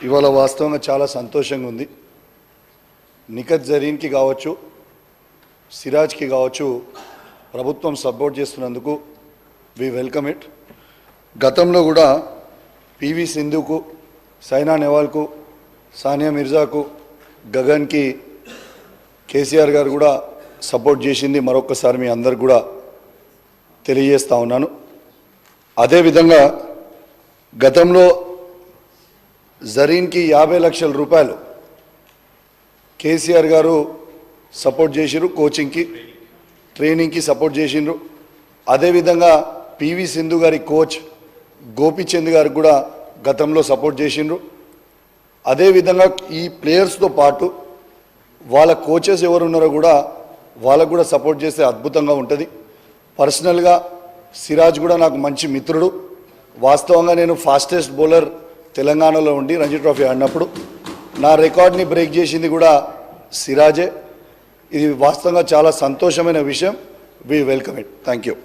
ఇవాళ వాస్తవంగా చాలా సంతోషంగా ఉంది. నిఖత్ జరీన్కి కావచ్చు, సిరాజ్కి కావచ్చు, ప్రభుత్వం సపోర్ట్ చేస్తున్నందుకు వి వెల్కమ్ ఇట్. గతంలో కూడా పివి సింధుకు, సైనా నెహ్వాల్కు, సానియా మిర్జాకు, గగన్కి కేసీఆర్ గారు కూడా సపోర్ట్ చేసింది. మరొకసారి మీ అందరికి కూడా తెలియజేస్తూ ఉన్నాను. అదేవిధంగా గతంలో జరీన్కి 50 లక్షల రూపాయలు కేసీఆర్ గారు సపోర్ట్ చేసిరు, కోచింగ్కి ట్రైనింగ్కి సపోర్ట్ చేసిండ్రు. అదేవిధంగా పివి సింధు గారి కోచ్ గోపీచంద్ గారికి కూడా గతంలో సపోర్ట్ చేసిండ్రు. అదేవిధంగా ఈ ప్లేయర్స్తో పాటు వాళ్ళ కోచెస్ ఎవరున్నారో కూడా వాళ్ళకు కూడా సపోర్ట్ చేస్తే అద్భుతంగా ఉంటుంది. పర్సనల్గా సిరాజ్ కూడా నాకు మంచి మిత్రుడు. వాస్తవంగా నేను ఫాస్టెస్ట్ బౌలర్ తెలంగాణలో ఉండి రంజీ ట్రోఫీ ఆడినప్పుడు నా రికార్డ్ని బ్రేక్ చేసింది కూడా సిరాజే. ఇది వాస్తవంగా చాలా సంతోషమైన విషయం. We welcome it. Thank you.